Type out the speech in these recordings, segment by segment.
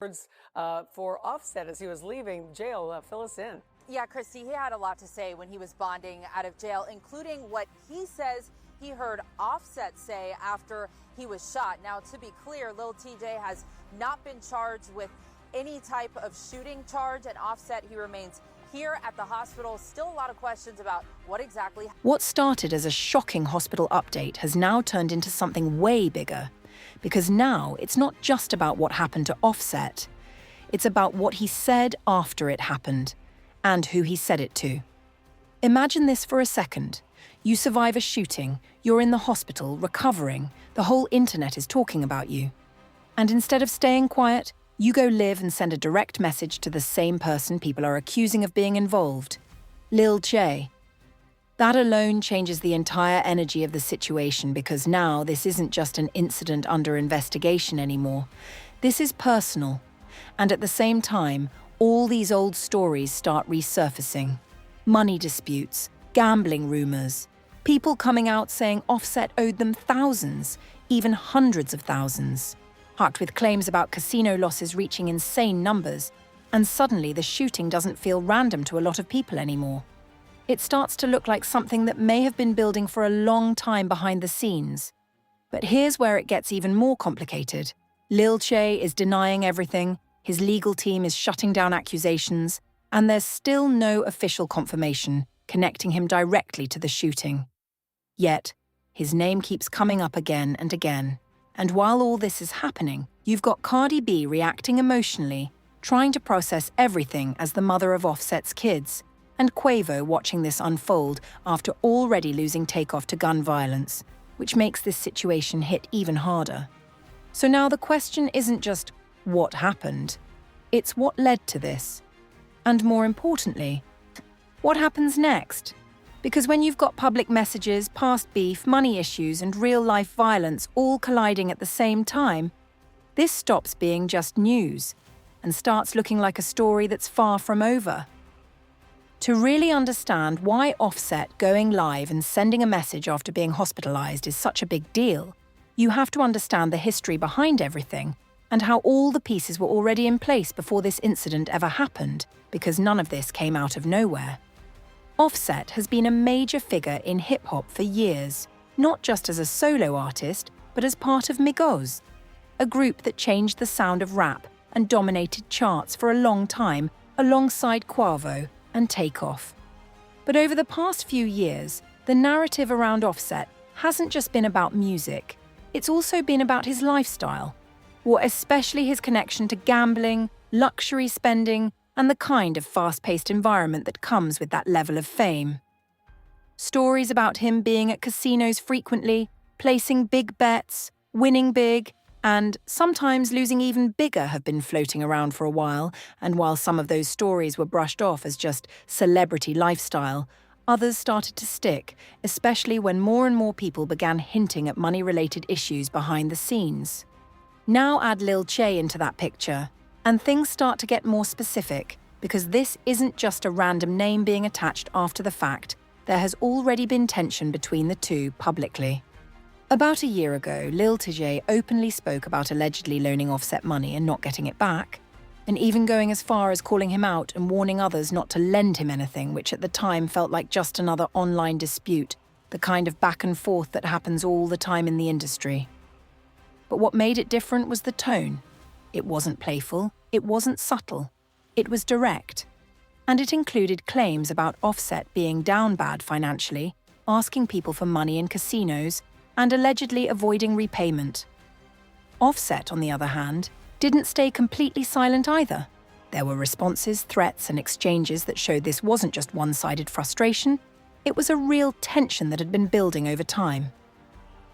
Words for Offset as he was leaving jail. Fill us in. Yeah, Christy, he had a lot to say when he was bonding out of jail, including what he says he heard Offset say after he was shot. Now, to be clear, Lil Tjay has not been charged with any type of shooting charge, and Offset, he remains here at the hospital. Still a lot of questions about what exactly. What started as a shocking hospital update has now turned into something way bigger. Because now it's not just about what happened to Offset. It's about what he said after it happened and who he said it to. Imagine this for a second. You survive a shooting, you're in the hospital, recovering, the whole internet is talking about you. And instead of staying quiet, you go live and send a direct message to the same person people are accusing of being involved, Lil Tjay. That alone changes the entire energy of the situation, because now this isn't just an incident under investigation anymore. This is personal. And at the same time, all these old stories start resurfacing. Money disputes, gambling rumors, people coming out saying Offset owed them thousands, even hundreds of thousands, packed with claims about casino losses reaching insane numbers. And suddenly the shooting doesn't feel random to a lot of people anymore. It starts to look like something that may have been building for a long time behind the scenes. But here's where it gets even more complicated. Lil Tjay is denying everything, his legal team is shutting down accusations, and there's still no official confirmation connecting him directly to the shooting. Yet, his name keeps coming up again and again. And while all this is happening, you've got Cardi B reacting emotionally, trying to process everything as the mother of Offset's kids, and Quavo watching this unfold after already losing takeoff to gun violence, which makes this situation hit even harder. So now the question isn't just what happened, it's what led to this. And more importantly, what happens next? Because when you've got public messages, past beef, money issues, and real-life violence all colliding at the same time, this stops being just news and starts looking like a story that's far from over. To really understand why Offset going live and sending a message after being hospitalized is such a big deal, you have to understand the history behind everything and how all the pieces were already in place before this incident ever happened, because none of this came out of nowhere. Offset has been a major figure in hip-hop for years, not just as a solo artist, but as part of Migos, a group that changed the sound of rap and dominated charts for a long time alongside Quavo and Takeoff. But over the past few years, the narrative around Offset hasn't just been about music, it's also been about his lifestyle, or especially his connection to gambling, luxury spending, and the kind of fast-paced environment that comes with that level of fame. Stories about him being at casinos frequently, placing big bets, winning big, and sometimes losing even bigger have been floating around for a while, and while some of those stories were brushed off as just celebrity lifestyle, others started to stick, especially when more and more people began hinting at money-related issues behind the scenes. Now add Lil Tjay into that picture, and things start to get more specific, because this isn't just a random name being attached after the fact. There has already been tension between the two publicly. About a year ago, Lil Tjay openly spoke about allegedly loaning Offset money and not getting it back, and even going as far as calling him out and warning others not to lend him anything, which at the time felt like just another online dispute, the kind of back and forth that happens all the time in the industry. But what made it different was the tone. It wasn't playful, it wasn't subtle, it was direct. And it included claims about Offset being down bad financially, asking people for money in casinos, and allegedly avoiding repayment. Offset, on the other hand, didn't stay completely silent either. There were responses, threats, and exchanges that showed this wasn't just one-sided frustration, it was a real tension that had been building over time.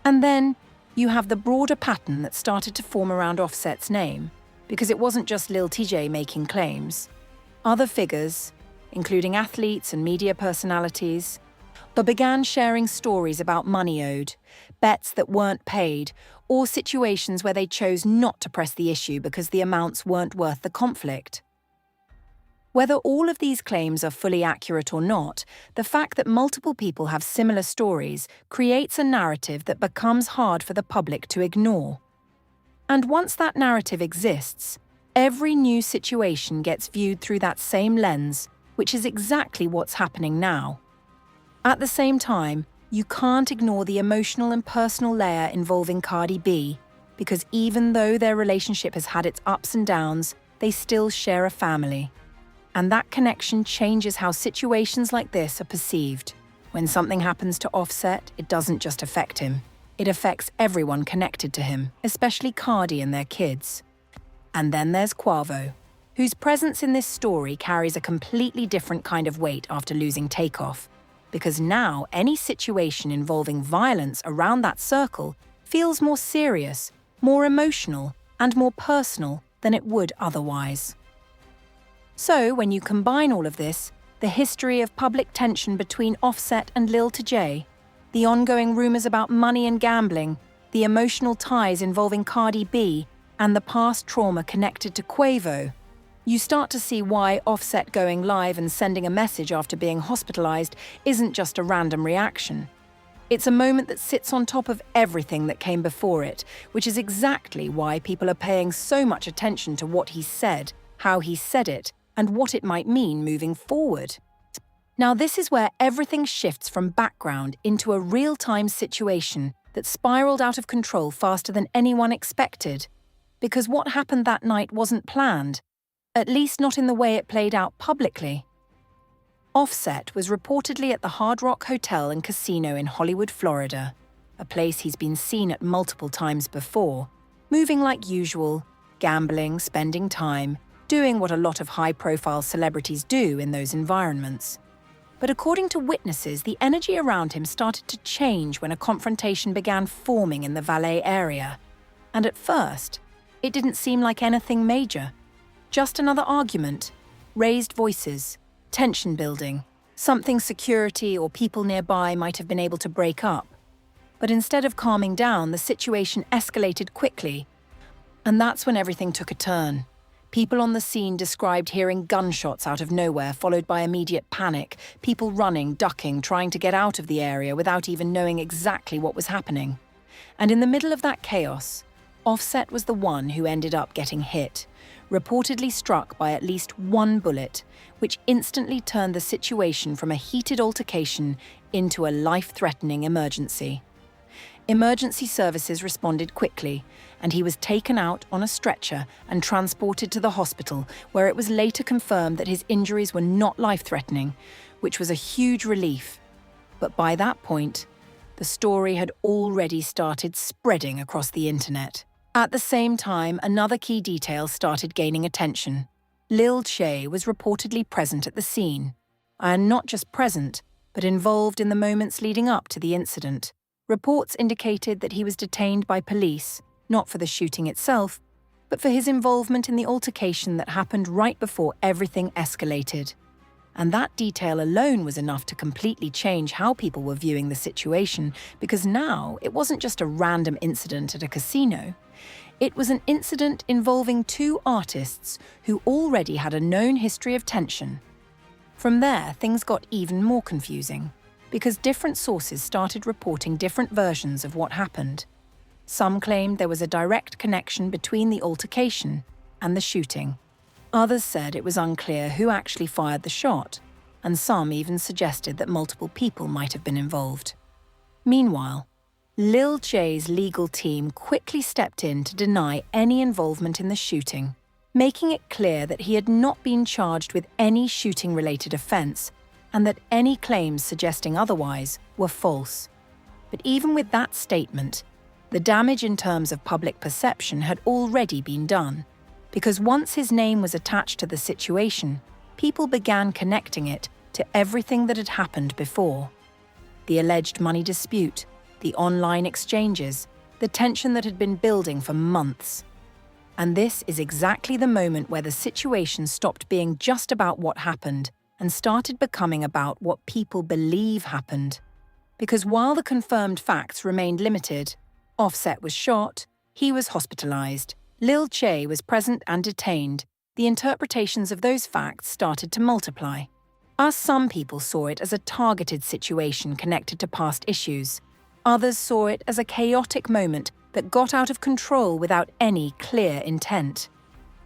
And then, you have the broader pattern that started to form around Offset's name, because it wasn't just Lil Tjay making claims. Other figures, including athletes and media personalities, but began sharing stories about money owed, bets that weren't paid, or situations where they chose not to press the issue because the amounts weren't worth the conflict. Whether all of these claims are fully accurate or not, the fact that multiple people have similar stories creates a narrative that becomes hard for the public to ignore. And once that narrative exists, every new situation gets viewed through that same lens, which is exactly what's happening now. At the same time, you can't ignore the emotional and personal layer involving Cardi B, because even though their relationship has had its ups and downs, they still share a family. And that connection changes how situations like this are perceived. When something happens to Offset, it doesn't just affect him. It affects everyone connected to him, especially Cardi and their kids. And then there's Quavo, whose presence in this story carries a completely different kind of weight after losing Takeoff, because now any situation involving violence around that circle feels more serious, more emotional, and more personal than it would otherwise. So, when you combine all of this, the history of public tension between Offset and Lil Tjay, the ongoing rumours about money and gambling, the emotional ties involving Cardi B, and the past trauma connected to Quavo, you start to see why Offset going live and sending a message after being hospitalised isn't just a random reaction. It's a moment that sits on top of everything that came before it, which is exactly why people are paying so much attention to what he said, how he said it, and what it might mean moving forward. Now, this is where everything shifts from background into a real-time situation that spiraled out of control faster than anyone expected. Because what happened that night wasn't planned, at least not in the way it played out publicly. Offset was reportedly at the Hard Rock Hotel and Casino in Hollywood, Florida, a place he's been seen at multiple times before, moving like usual, gambling, spending time, doing what a lot of high-profile celebrities do in those environments. But according to witnesses, the energy around him started to change when a confrontation began forming in the valet area. And at first, it didn't seem like anything major. Just another argument, raised voices, tension building, something security or people nearby might have been able to break up. But instead of calming down, the situation escalated quickly. And that's when everything took a turn. People on the scene described hearing gunshots out of nowhere, followed by immediate panic, people running, ducking, trying to get out of the area without even knowing exactly what was happening. And in the middle of that chaos, Offset was the one who ended up getting hit, reportedly struck by at least one bullet, which instantly turned the situation from a heated altercation into a life-threatening emergency. Emergency services responded quickly, and he was taken out on a stretcher and transported to the hospital, where it was later confirmed that his injuries were not life-threatening, which was a huge relief. But by that point, the story had already started spreading across the internet. At the same time, another key detail started gaining attention. Lil Tjay was reportedly present at the scene, and not just present, but involved in the moments leading up to the incident. Reports indicated that he was detained by police, not for the shooting itself, but for his involvement in the altercation that happened right before everything escalated. And that detail alone was enough to completely change how people were viewing the situation, because now it wasn't just a random incident at a casino. It was an incident involving two artists who already had a known history of tension. From there, things got even more confusing, because different sources started reporting different versions of what happened. Some claimed there was a direct connection between the altercation and the shooting. Others said it was unclear who actually fired the shot, and some even suggested that multiple people might have been involved. Meanwhile, Lil Tjay's legal team quickly stepped in to deny any involvement in the shooting, making it clear that he had not been charged with any shooting-related offense, and that any claims suggesting otherwise were false. But even with that statement, the damage in terms of public perception had already been done, because once his name was attached to the situation, people began connecting it to everything that had happened before. The alleged money dispute, the online exchanges, the tension that had been building for months. And this is exactly the moment where the situation stopped being just about what happened and started becoming about what people believe happened. Because while the confirmed facts remained limited, Offset was shot, he was hospitalized, Lil Tjay was present and detained, the interpretations of those facts started to multiply. Some people saw it as a targeted situation connected to past issues. Others saw it as a chaotic moment that got out of control without any clear intent.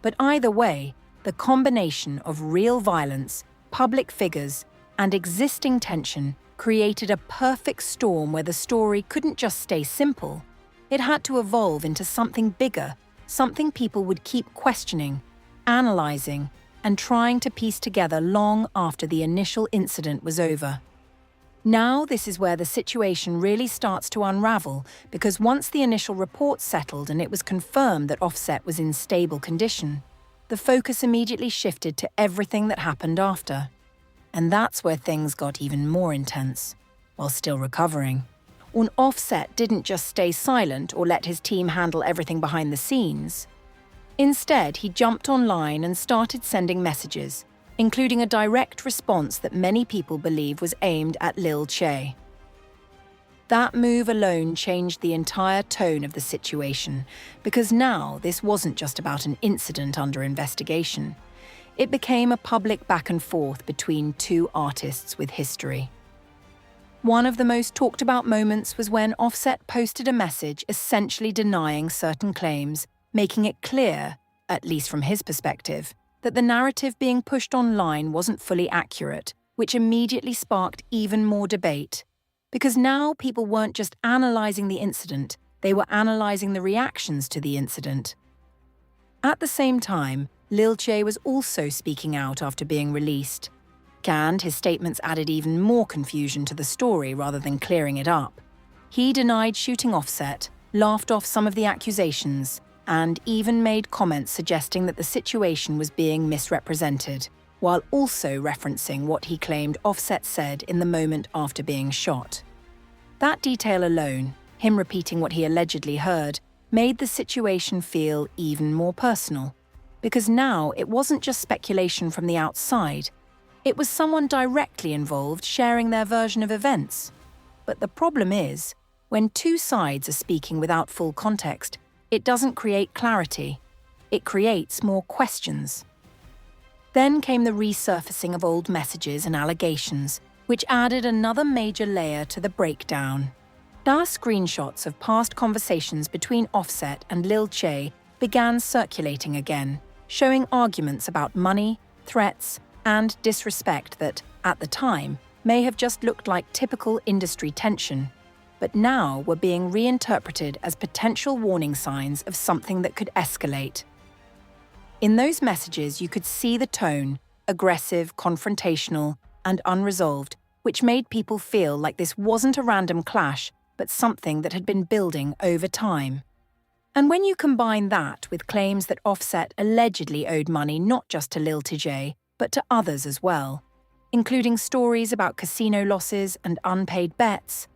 But either way, the combination of real violence, public figures, and existing tension created a perfect storm where the story couldn't just stay simple. It had to evolve into something bigger, something people would keep questioning, analyzing, and trying to piece together long after the initial incident was over. Now this is where the situation really starts to unravel, because once the initial report settled and it was confirmed that Offset was in stable condition, the focus immediately shifted to everything that happened after. And that's where things got even more intense, while still recovering. And Offset didn't just stay silent or let his team handle everything behind the scenes. Instead, he jumped online and started sending messages, including a direct response that many people believe was aimed at Lil Tjay. That move alone changed the entire tone of the situation, because now this wasn't just about an incident under investigation. It became a public back and forth between two artists with history. One of the most talked about moments was when Offset posted a message essentially denying certain claims, making it clear, at least from his perspective, that the narrative being pushed online wasn't fully accurate, which immediately sparked even more debate. Because now people weren't just analysing the incident, they were analysing the reactions to the incident. At the same time, Lil Tjay was also speaking out after being released. And his statements added even more confusion to the story rather than clearing it up. He denied shooting Offset, laughed off some of the accusations, and even made comments suggesting that the situation was being misrepresented, while also referencing what he claimed Offset said in the moment after being shot. That detail alone, him repeating what he allegedly heard, made the situation feel even more personal, because now it wasn't just speculation from the outside, it was someone directly involved sharing their version of events. But the problem is, when two sides are speaking without full context, it doesn't create clarity. It creates more questions. Then came the resurfacing of old messages and allegations, which added another major layer to the breakdown. Now screenshots of past conversations between Offset and Lil Tjay began circulating again, showing arguments about money, threats, and disrespect that, at the time, may have just looked like typical industry tension, but now were being reinterpreted as potential warning signs of something that could escalate. In those messages, you could see the tone, aggressive, confrontational, and unresolved, which made people feel like this wasn't a random clash, but something that had been building over time. And when you combine that with claims that Offset allegedly owed money not just to Lil Tjay, but to others as well, including stories about casino losses and unpaid bets,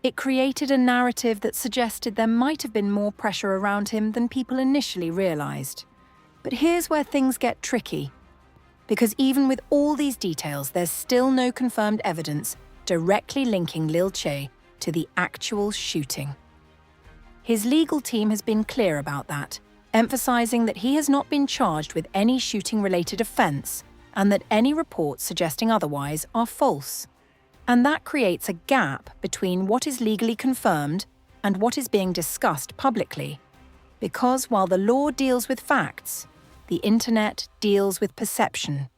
it created a narrative that suggested there might have been more pressure around him than people initially realized. But here's where things get tricky, because even with all these details, there's still no confirmed evidence directly linking Lil Tjay to the actual shooting. His legal team has been clear about that, emphasizing that he has not been charged with any shooting-related offense, and that any reports suggesting otherwise are false. And that creates a gap between what is legally confirmed and what is being discussed publicly. Because while the law deals with facts, the internet deals with perception,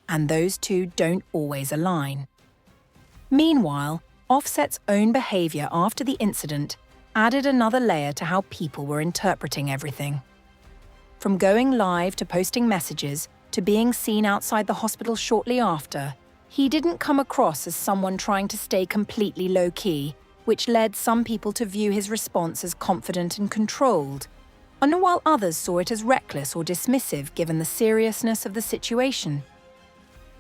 and those two don't always align. Meanwhile, Offset's own behavior after the incident added another layer to how people were interpreting everything. From going live to posting messages, to being seen outside the hospital shortly after, he didn't come across as someone trying to stay completely low-key, which led some people to view his response as confident and controlled, and while others saw it as reckless or dismissive given the seriousness of the situation.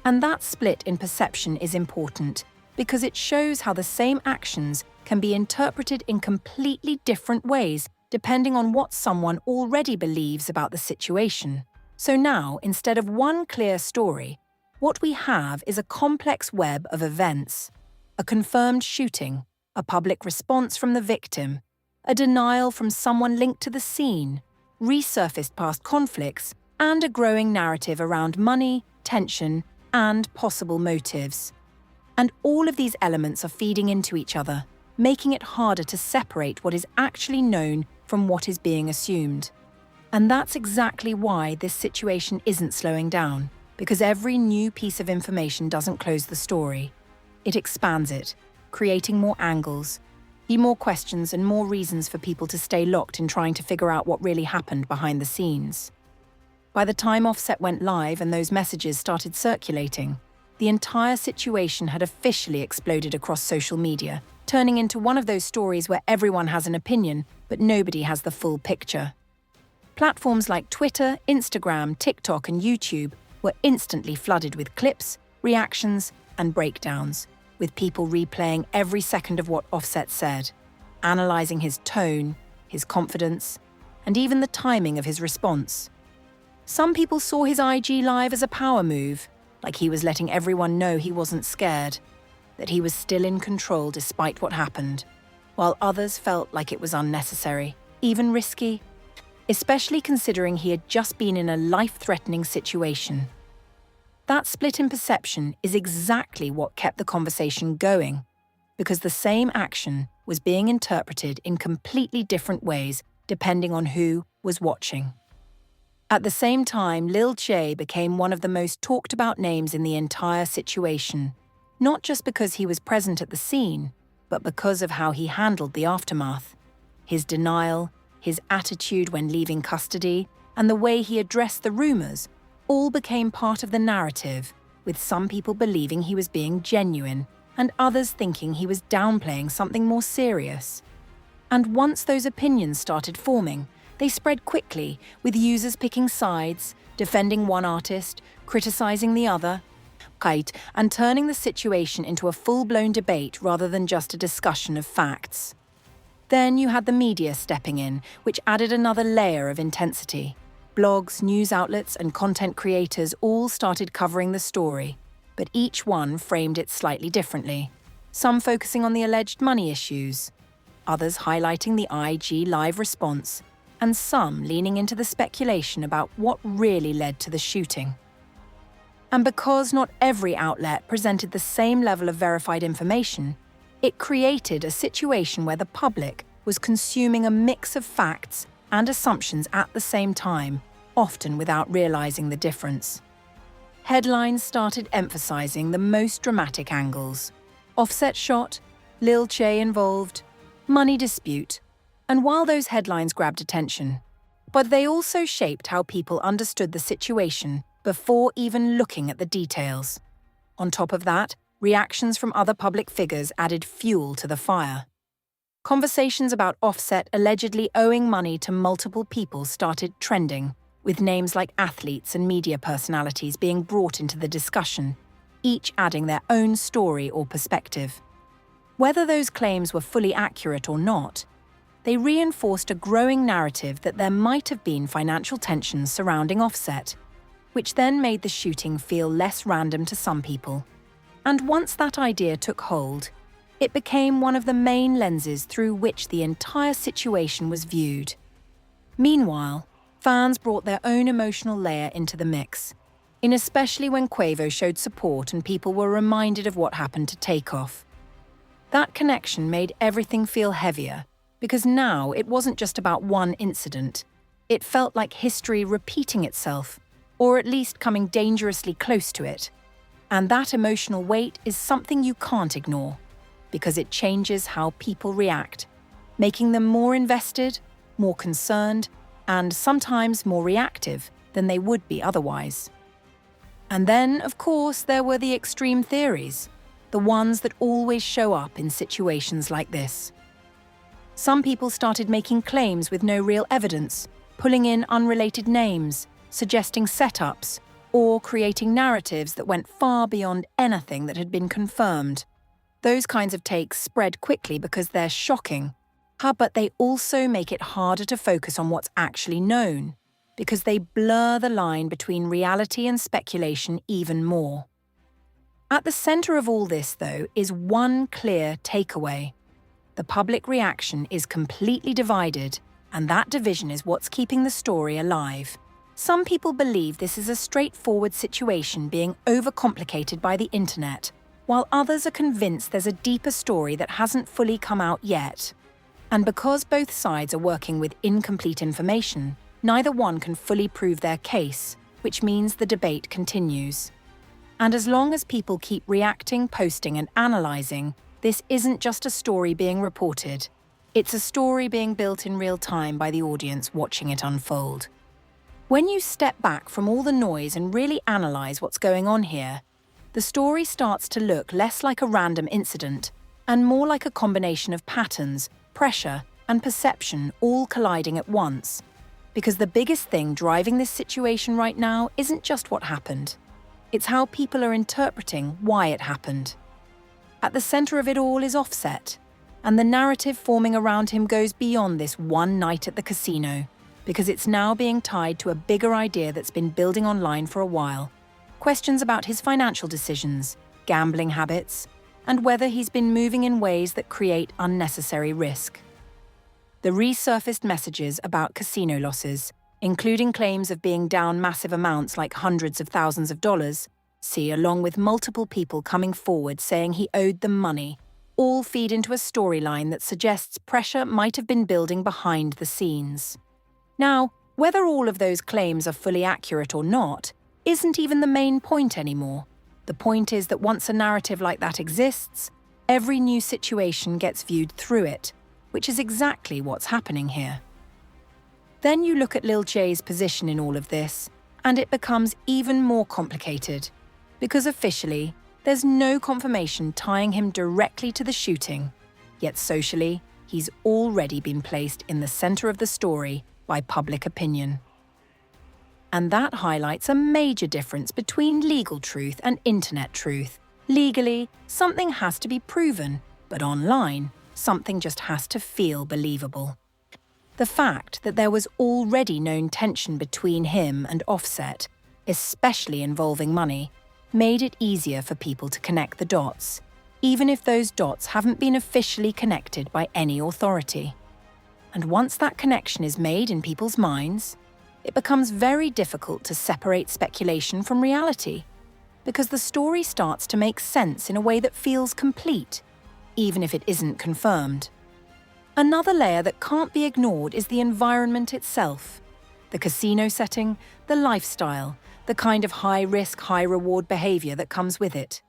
And that split in perception is important, because it shows how the same actions can be interpreted in completely different ways depending on what someone already believes about the situation. So now, instead of one clear story, what we have is a complex web of events: a confirmed shooting, a public response from the victim, a denial from someone linked to the scene, resurfaced past conflicts, and a growing narrative around money, tension, and possible motives. And all of these elements are feeding into each other, making it harder to separate what is actually known from what is being assumed. And that's exactly why this situation isn't slowing down, because every new piece of information doesn't close the story. It expands it, creating more angles, more questions and more reasons for people to stay locked in trying to figure out what really happened behind the scenes. By the time Offset went live and those messages started circulating, the entire situation had officially exploded across social media, turning into one of those stories where everyone has an opinion, but nobody has the full picture. Platforms like Twitter, Instagram, TikTok, and YouTube were instantly flooded with clips, reactions, and breakdowns, with people replaying every second of what Offset said, analysing his tone, his confidence, and even the timing of his response. Some people saw his IG Live as a power move, like he was letting everyone know he wasn't scared, that he was still in control despite what happened, while others felt like it was unnecessary, even risky, especially considering he had just been in a life-threatening situation. That split in perception is exactly what kept the conversation going, because the same action was being interpreted in completely different ways depending on who was watching. At the same time, Lil Tjay became one of the most talked about names in the entire situation, not just because he was present at the scene, but because of how he handled the aftermath. His denial, his attitude when leaving custody, and the way he addressed the rumours all became part of the narrative, with some people believing he was being genuine and others thinking he was downplaying something more serious. And once those opinions started forming, they spread quickly, with users picking sides, defending one artist, criticising the other, and turning the situation into a full-blown debate rather than just a discussion of facts. Then you had the media stepping in, which added another layer of intensity. Blogs, news outlets, and content creators all started covering the story, but each one framed it slightly differently. Some focusing on the alleged money issues, others highlighting the IG Live response, and some leaning into the speculation about what really led to the shooting. And because not every outlet presented the same level of verified information, it created a situation where the public was consuming a mix of facts and assumptions at the same time, often without realizing the difference. Headlines started emphasizing the most dramatic angles. Offset shot, Lil Tjay involved, money dispute. And while those headlines grabbed attention, but they also shaped how people understood the situation before even looking at the details. On top of that, reactions from other public figures added fuel to the fire. Conversations about Offset allegedly owing money to multiple people started trending, with names like athletes and media personalities being brought into the discussion, each adding their own story or perspective. Whether those claims were fully accurate or not, they reinforced a growing narrative that there might have been financial tensions surrounding Offset, which then made the shooting feel less random to some people. And once that idea took hold, it became one of the main lenses through which the entire situation was viewed. Meanwhile, fans brought their own emotional layer into the mix, especially when Quavo showed support and people were reminded of what happened to Takeoff. That connection made everything feel heavier, because now it wasn't just about one incident. It felt like history repeating itself, or at least coming dangerously close to it. And that emotional weight is something you can't ignore, because it changes how people react, making them more invested, more concerned, and sometimes more reactive than they would be otherwise. And then, of course, there were the extreme theories, the ones that always show up in situations like this. Some people started making claims with no real evidence, pulling in unrelated names, suggesting setups, or creating narratives that went far beyond anything that had been confirmed. Those kinds of takes spread quickly because they're shocking, but they also make it harder to focus on what's actually known, because they blur the line between reality and speculation even more. At the center of all this, though, is one clear takeaway. The public reaction is completely divided, and that division is what's keeping the story alive. Some people believe this is a straightforward situation being overcomplicated by the internet, while others are convinced there's a deeper story that hasn't fully come out yet. And because both sides are working with incomplete information, neither one can fully prove their case, which means the debate continues. And as long as people keep reacting, posting, and analysing, this isn't just a story being reported. It's a story being built in real time by the audience watching it unfold. When you step back from all the noise and really analyse what's going on here, the story starts to look less like a random incident and more like a combination of patterns, pressure, and perception all colliding at once. Because the biggest thing driving this situation right now isn't just what happened. It's how people are interpreting why it happened. At the centre of it all is Offset, and the narrative forming around him goes beyond this one night at the casino, because it's now being tied to a bigger idea that's been building online for a while. Questions about his financial decisions, gambling habits, and whether he's been moving in ways that create unnecessary risk. The resurfaced messages about casino losses, including claims of being down massive amounts like hundreds of thousands of dollars, along with multiple people coming forward saying he owed them money, all feed into a storyline that suggests pressure might have been building behind the scenes. Now, whether all of those claims are fully accurate or not isn't even the main point anymore. The point is that once a narrative like that exists, every new situation gets viewed through it, which is exactly what's happening here. Then you look at Lil Tjay's position in all of this, and it becomes even more complicated, because officially, there's no confirmation tying him directly to the shooting, yet socially, he's already been placed in the center of the story by public opinion. And that highlights a major difference between legal truth and internet truth. Legally, something has to be proven, but online, something just has to feel believable. The fact that there was already known tension between him and Offset, especially involving money, made it easier for people to connect the dots, even if those dots haven't been officially connected by any authority. And once that connection is made in people's minds, it becomes very difficult to separate speculation from reality, because the story starts to make sense in a way that feels complete, even if it isn't confirmed. Another layer that can't be ignored is the environment itself. The casino setting, the lifestyle, the kind of high-risk, high-reward behavior that comes with it.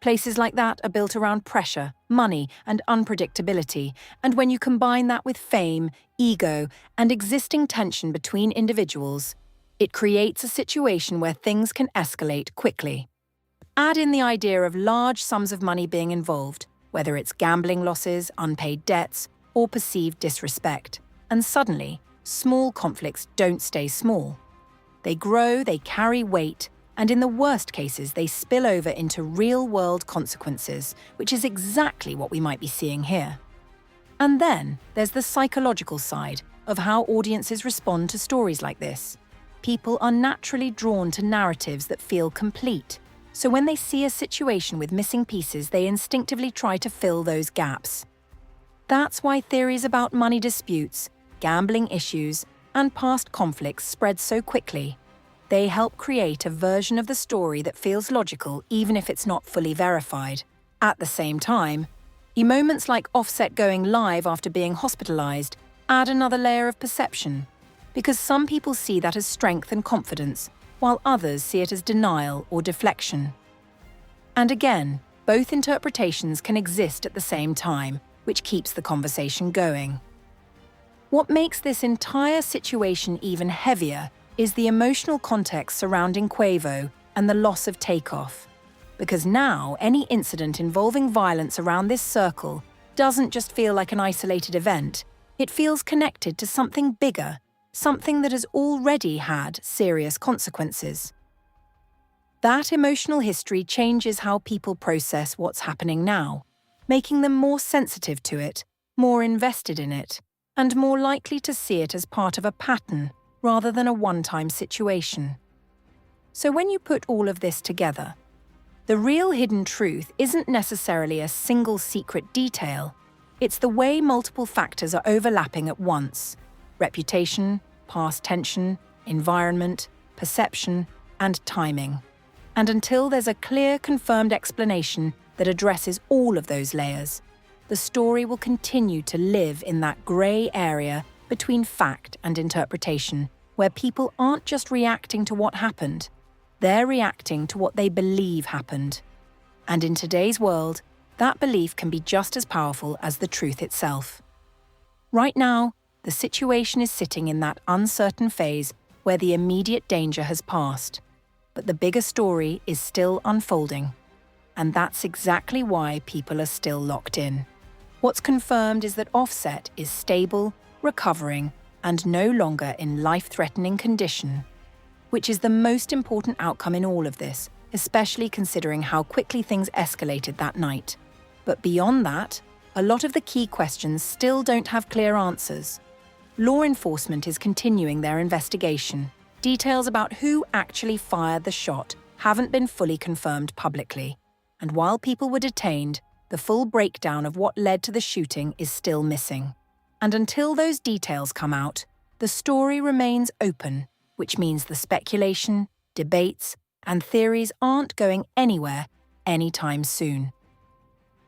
Places like that are built around pressure, money, and unpredictability, and when you combine that with fame, ego, and existing tension between individuals, it creates a situation where things can escalate quickly. Add in the idea of large sums of money being involved, whether it's gambling losses, unpaid debts, or perceived disrespect, and suddenly, small conflicts don't stay small. They grow, they carry weight, and in the worst cases, they spill over into real-world consequences, which is exactly what we might be seeing here. And then there's the psychological side of how audiences respond to stories like this. People are naturally drawn to narratives that feel complete, so when they see a situation with missing pieces, they instinctively try to fill those gaps. That's why theories about money disputes, gambling issues, and past conflicts spread so quickly. They help create a version of the story that feels logical even if it's not fully verified. At the same time, moments like Offset going live after being hospitalized add another layer of perception, because some people see that as strength and confidence, while others see it as denial or deflection. And again, both interpretations can exist at the same time, which keeps the conversation going. What makes this entire situation even heavier is the emotional context surrounding Quavo and the loss of Takeoff. Because now, any incident involving violence around this circle doesn't just feel like an isolated event, it feels connected to something bigger, something that has already had serious consequences. That emotional history changes how people process what's happening now, making them more sensitive to it, more invested in it, and more likely to see it as part of a pattern rather than a one-time situation. So when you put all of this together, the real hidden truth isn't necessarily a single secret detail. It's the way multiple factors are overlapping at once: reputation, past tension, environment, perception, and timing. And until there's a clear, confirmed explanation that addresses all of those layers, the story will continue to live in that grey area between fact and interpretation, where people aren't just reacting to what happened, they're reacting to what they believe happened. And in today's world, that belief can be just as powerful as the truth itself. Right now, the situation is sitting in that uncertain phase where the immediate danger has passed, but the bigger story is still unfolding. And that's exactly why people are still locked in. What's confirmed is that Offset is stable, recovering, and no longer in life-threatening condition, which is the most important outcome in all of this, especially considering how quickly things escalated that night. But beyond that, a lot of the key questions still don't have clear answers. Law enforcement is continuing their investigation. Details about who actually fired the shot haven't been fully confirmed publicly. And while people were detained, the full breakdown of what led to the shooting is still missing. And until those details come out, the story remains open, which means the speculation, debates, and theories aren't going anywhere anytime soon.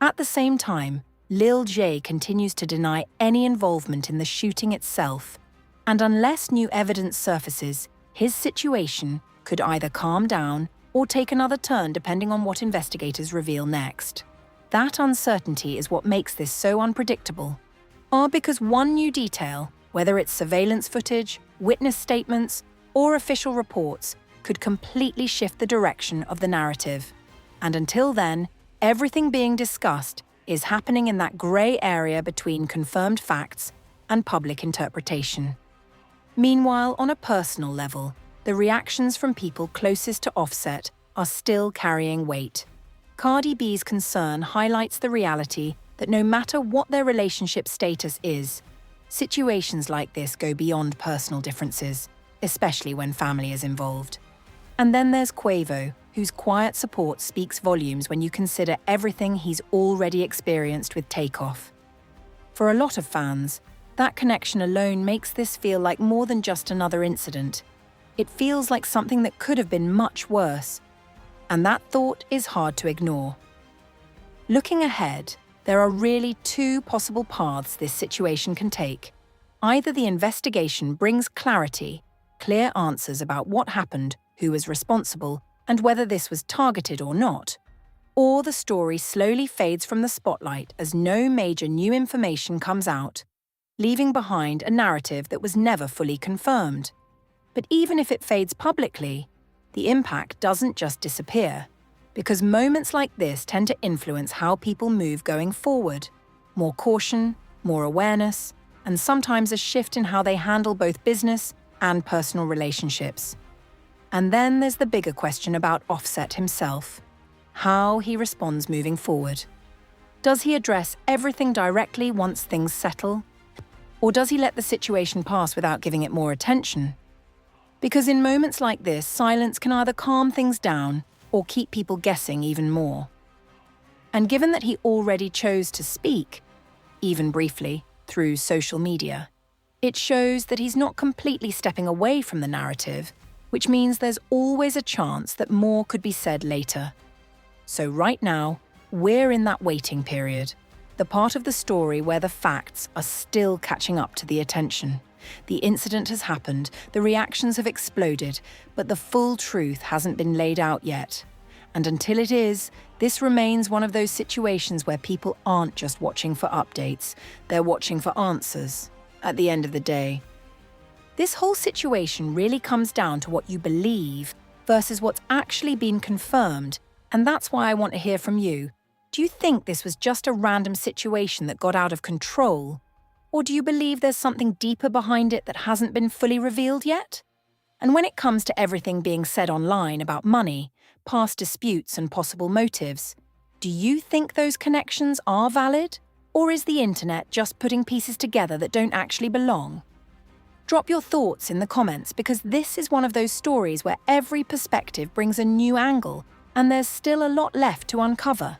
At the same time, Lil Tjay continues to deny any involvement in the shooting itself, and unless new evidence surfaces, his situation could either calm down or take another turn depending on what investigators reveal next. That uncertainty is what makes this so unpredictable. Or because one new detail, whether it's surveillance footage, witness statements, or official reports, could completely shift the direction of the narrative. And until then, everything being discussed is happening in that grey area between confirmed facts and public interpretation. Meanwhile, on a personal level, the reactions from people closest to Offset are still carrying weight. Cardi B's concern highlights the reality that no matter what their relationship status is, situations like this go beyond personal differences, especially when family is involved. And then there's Quavo, whose quiet support speaks volumes when you consider everything he's already experienced with Takeoff. For a lot of fans, that connection alone makes this feel like more than just another incident. It feels like something that could have been much worse. And that thought is hard to ignore. Looking ahead, there are really two possible paths this situation can take. Either the investigation brings clarity, clear answers about what happened, who was responsible, and whether this was targeted or not, or the story slowly fades from the spotlight as no major new information comes out, leaving behind a narrative that was never fully confirmed. But even if it fades publicly, the impact doesn't just disappear, because moments like this tend to influence how people move going forward. More caution, more awareness, and sometimes a shift in how they handle both business and personal relationships. And then there's the bigger question about Offset himself, how he responds moving forward. Does he address everything directly once things settle? Or does he let the situation pass without giving it more attention? Because in moments like this, silence can either calm things down or keep people guessing even more. And given that he already chose to speak, even briefly, through social media, it shows that he's not completely stepping away from the narrative, which means there's always a chance that more could be said later. So right now, we're in that waiting period, the part of the story where the facts are still catching up to the attention. The incident has happened, the reactions have exploded, but the full truth hasn't been laid out yet. And until it is, this remains one of those situations where people aren't just watching for updates, they're watching for answers at the end of the day. This whole situation really comes down to what you believe versus what's actually been confirmed, and that's why I want to hear from you. Do you think this was just a random situation that got out of control? Or do you believe there's something deeper behind it that hasn't been fully revealed yet? And when it comes to everything being said online about money, past disputes and possible motives, do you think those connections are valid? Or is the internet just putting pieces together that don't actually belong? Drop your thoughts in the comments, because this is one of those stories where every perspective brings a new angle and there's still a lot left to uncover.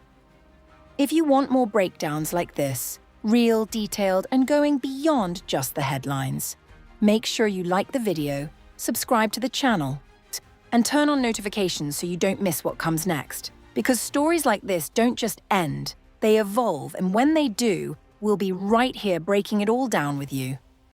If you want more breakdowns like this, real, detailed, and going beyond just the headlines, make sure you like the video, subscribe to the channel, and turn on notifications so you don't miss what comes next. Because stories like this don't just end, they evolve, and when they do, we'll be right here breaking it all down with you.